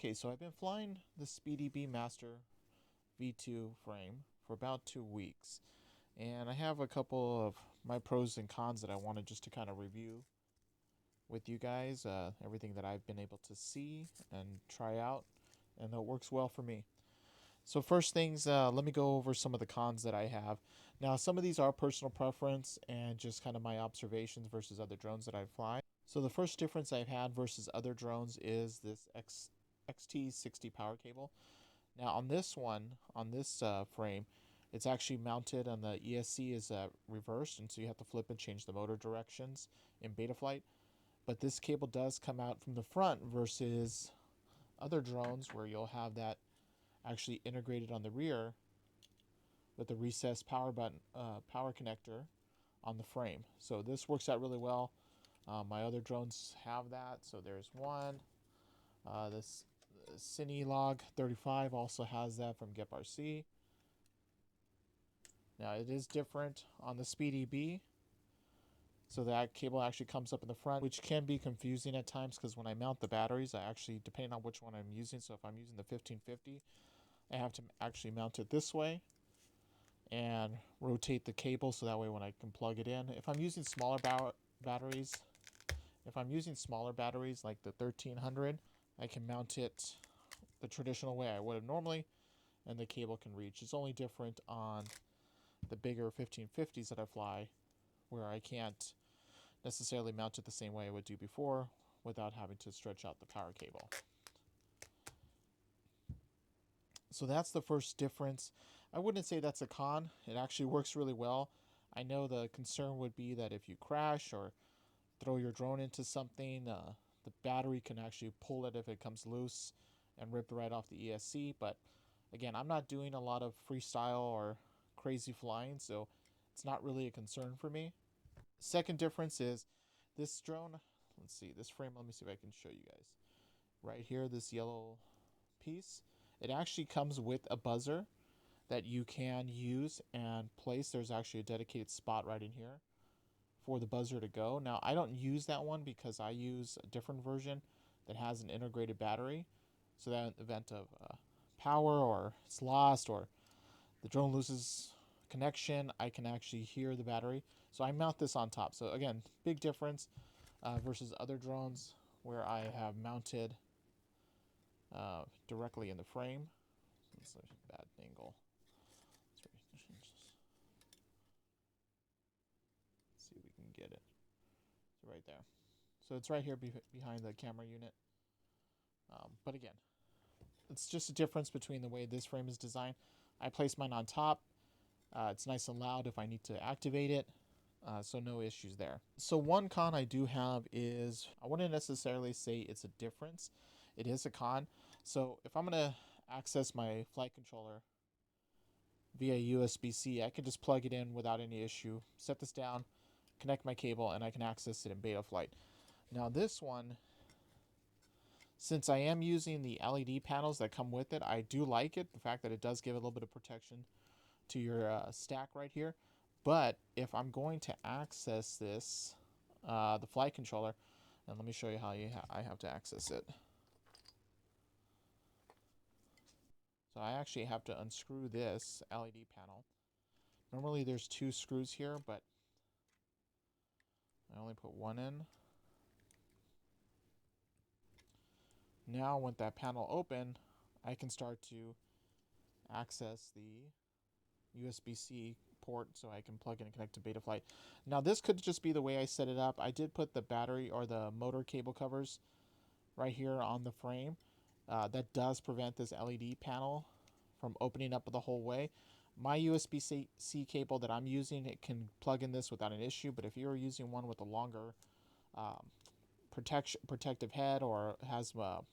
Okay, so I've been flying the SpeedyBee Master V2 frame for about 2 weeks, and I have a couple of my pros and cons that I wanted just to kind of review with you guys, everything that I've been able to see and try out, and it works well for me. So first things, let me go over some of the cons that I have. Now, some of these are personal preference and just kind of my observations versus other drones that I fly. So the first difference I've had versus other drones is this XT60 power cable. Now on this one, on this frame, it's actually mounted and the ESC is reversed, and so you have to flip and change the motor directions in Betaflight. But this cable does come out from the front versus other drones where you'll have that actually integrated on the rear with the recessed power button, power connector on the frame. So this works out really well. My other drones have that. So there's one. This Cinelog 35 also has that from GetRC. Now it is different on the SpeedyBee. So that cable actually comes up in the front, which can be confusing at times because when I mount the batteries, I actually, depending on which one I'm using, so if I'm using the 1550, I have to actually mount it this way and rotate the cable so that way when I can plug it in. If I'm using smaller batteries, like the 1300, I can mount it the traditional way I would have normally, and the cable can reach. It's only different on the bigger 1550s that I fly, where I can't necessarily mount it the same way I would do before without having to stretch out the power cable. So that's the first difference. I wouldn't say that's a con. It actually works really well. I know the concern would be that if you crash or throw your drone into something, the battery can actually pull it if it comes loose and rip it right off the ESC. But again, I'm not doing a lot of freestyle or crazy flying, so it's not really a concern for me. Second difference is this drone. Let's see, this frame, let me see if I can show you guys. Right here, this yellow piece, it actually comes with a buzzer that you can use and place. There's actually a dedicated spot right in here for the buzzer to go. Now, I don't use that one because I use a different version that has an integrated battery, so that in the event of power or it's lost or the drone loses connection, I can actually hear the battery. So I mount this on top. So again, big difference versus other drones where I have mounted directly in the frame. That's a bad angle. Let's see if we can get it. It's right there. So it's right here behind the camera unit. But again, it's just a difference between the way this frame is designed. I place mine on top. It's nice and loud if I need to activate it. So no issues there. So one con I do have is, I wouldn't necessarily say it's a difference. It is a con. So if I'm going to access my flight controller via USB-C, I can just plug it in without any issue, set this down, connect my cable, and I can access it in Betaflight. Now this one, since I am using the LED panels that come with it, I do like it. The fact that it does give a little bit of protection to your stack right here. But if I'm going to access this, the flight controller, and let me show you how I have to access it. So I actually have to unscrew this LED panel. Normally there's 2 screws here, but I only put 1 in. Now with that panel open, I can start to access the USB-C port so I can plug in and connect to Betaflight. Now this could just be the way I set it up. I did put the battery or the motor cable covers right here on the frame. That does prevent this LED panel from opening up the whole way. My USB-C cable that I'm using, it can plug in this without an issue, but if you're using one with a longer protective head or has, let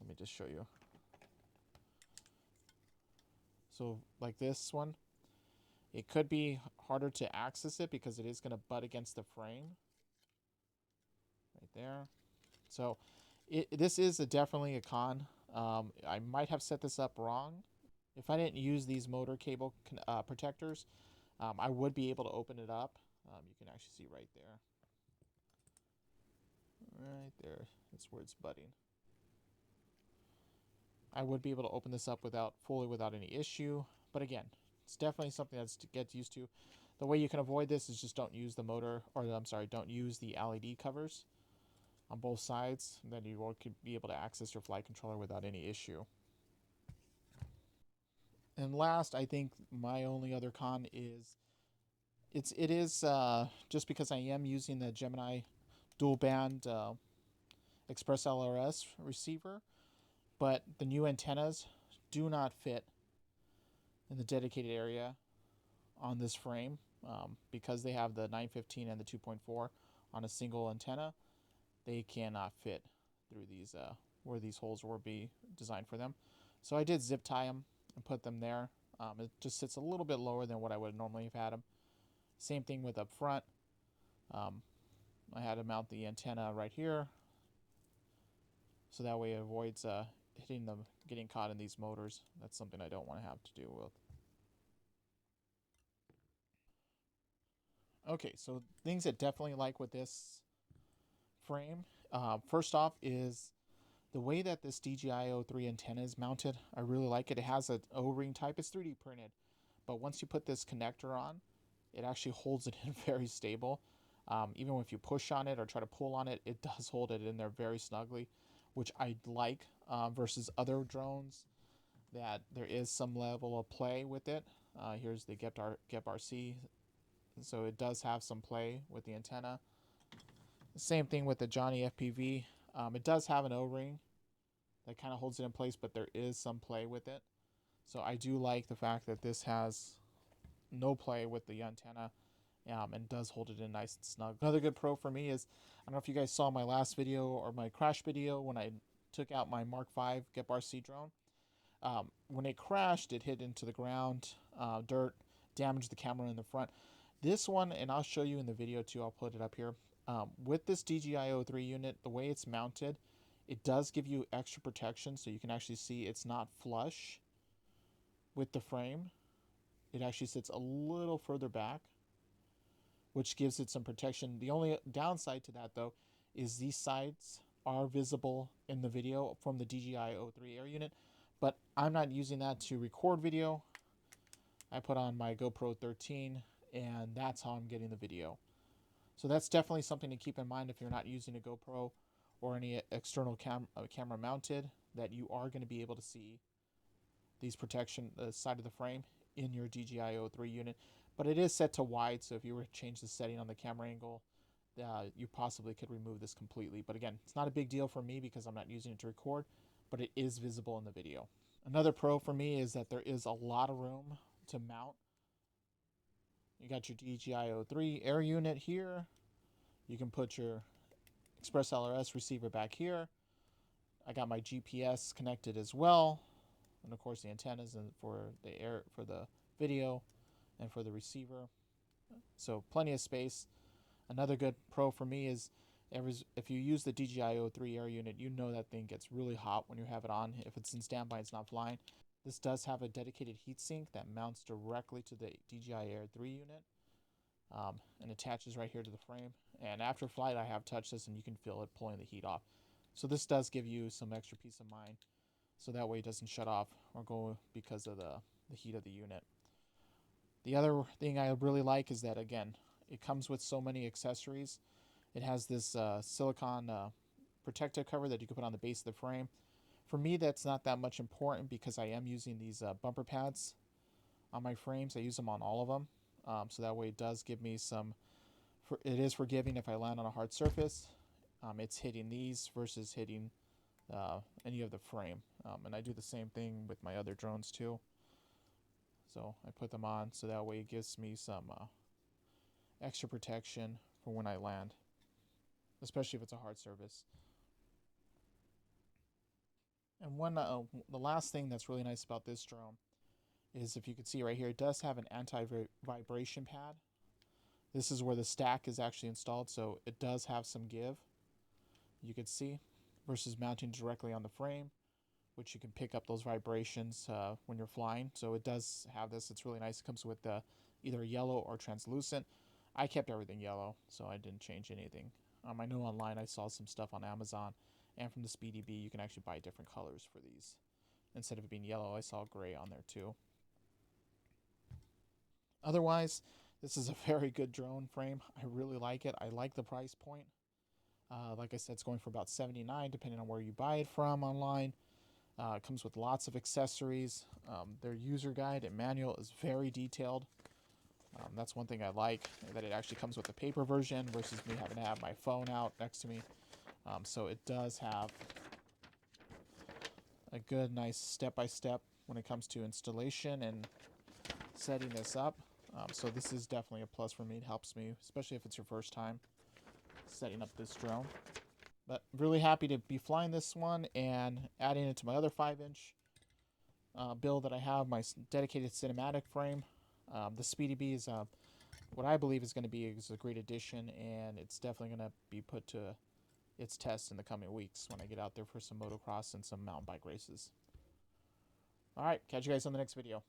me just show you. So like this one, it could be harder to access it because it is going to butt against the frame. Right there. So this is definitely a con. I might have set this up wrong. If I didn't use these motor cable protectors, I would be able to open it up. You can actually see right there. Right there. That's where it's butting. I would be able to open this up without any issue. But again, it's definitely something that's to get used to. The way you can avoid this is just don't use the motor, or I'm sorry, don't use the LED covers on both sides. And then you could be able to access your flight controller without any issue. And last, I think my only other con is it is just because I am using the Gemini dual band Express LRS receiver, but the new antennas do not fit in the dedicated area on this frame because they have the 915 and the 2.4 on a single antenna. They cannot fit through these where these holes will be designed for them. So I did zip tie them and put them there. It just sits a little bit lower than what I would normally have had them. Same thing with up front. I had to mount the antenna right here, so that way it avoids getting caught in these motors. That's something I don't want to have to deal with. Okay, so things that definitely like with this frame, first off is the way that this DJI-03 antenna is mounted. I really like it. It has an O-ring type. It's 3D printed, but once you put this connector on, it actually holds it in very stable. Even if you push on it or try to pull on it, it does hold it in there very snugly, which I like versus other drones that there is some level of play with it. Here's the GEP-RC, so it does have some play with the antenna. Same thing with the Johnny FPV. It does have an O-ring that kind of holds it in place, but there is some play with it. So I do like the fact that this has no play with the antenna and does hold it in nice and snug. Another good pro for me is, I don't know if you guys saw my last video or my crash video when I took out my Mark V GEP-RC drone. When it crashed, it hit into the ground, dirt, damaged the camera in the front. This one, and I'll show you in the video too, I'll put it up here. With this DJI-03 unit, the way it's mounted, it does give you extra protection, so you can actually see it's not flush with the frame. It actually sits a little further back, which gives it some protection. The only downside to that, though, is these sides are visible in the video from the DJI-03 Air unit, but I'm not using that to record video. I put on my GoPro 13, and that's how I'm getting the video. So that's definitely something to keep in mind if you're not using a GoPro or any external camera mounted, that you are going to be able to see these protection side of the frame in your DJI-03 unit. But it is set to wide, so if you were to change the setting on the camera angle, you possibly could remove this completely. But again, it's not a big deal for me because I'm not using it to record, but it is visible in the video. Another pro for me is that there is a lot of room to mount. You got your DJI-03 Air unit here. You can put your Express LRS receiver back here. I got my GPS connected as well, and of course the antennas and for the video and for the receiver. So plenty of space. Another good pro for me is if you use the DJI-03 Air unit, you know that thing gets really hot when you have it on. If it's in standby, it's not flying. This does have a dedicated heatsink that mounts directly to the DJI-03 unit and attaches right here to the frame. And after flight, I have touched this and you can feel it pulling the heat off. So this does give you some extra peace of mind, so that way it doesn't shut off or go because of the heat of the unit. The other thing I really like is that, again, it comes with so many accessories. It has this silicone protective cover that you can put on the base of the frame. For me, that's not that much important because I am using these bumper pads on my frames. I use them on all of them, so that way it does give me some. It is forgiving if I land on a hard surface. It's hitting these versus hitting any of the frame, and I do the same thing with my other drones too. So I put them on so that way it gives me some extra protection for when I land, especially if it's a hard surface. And the last thing that's really nice about this drone is, if you can see right here, it does have an anti-vibration pad. This is where the stack is actually installed, so it does have some give, you can see, versus mounting directly on the frame, which you can pick up those vibrations when you're flying. So it does have this. It's really nice. It comes with either yellow or translucent. I kept everything yellow, so I didn't change anything. I know online I saw some stuff on Amazon and from the SpeedyBee you can actually buy different colors for these. Instead of it being yellow, I saw gray on there too. Otherwise, this is a very good drone frame. I really like it. I like the price point. Like I said, it's going for about $79 depending on where you buy it from online. It comes with lots of accessories. Their user guide and manual is very detailed. That's one thing I like, that it actually comes with a paper version versus me having to have my phone out next to me. So it does have a good, nice step-by-step when it comes to installation and setting this up. So this is definitely a plus for me. It helps me, especially if it's your first time setting up this drone. But really happy to be flying this one and adding it to my other 5-inch build that I have, my dedicated cinematic frame. The SpeedyBee is what I believe is going to be a great addition, and it's definitely going to be put to its test in the coming weeks when I get out there for some motocross and some mountain bike races. All right, catch you guys on the next video.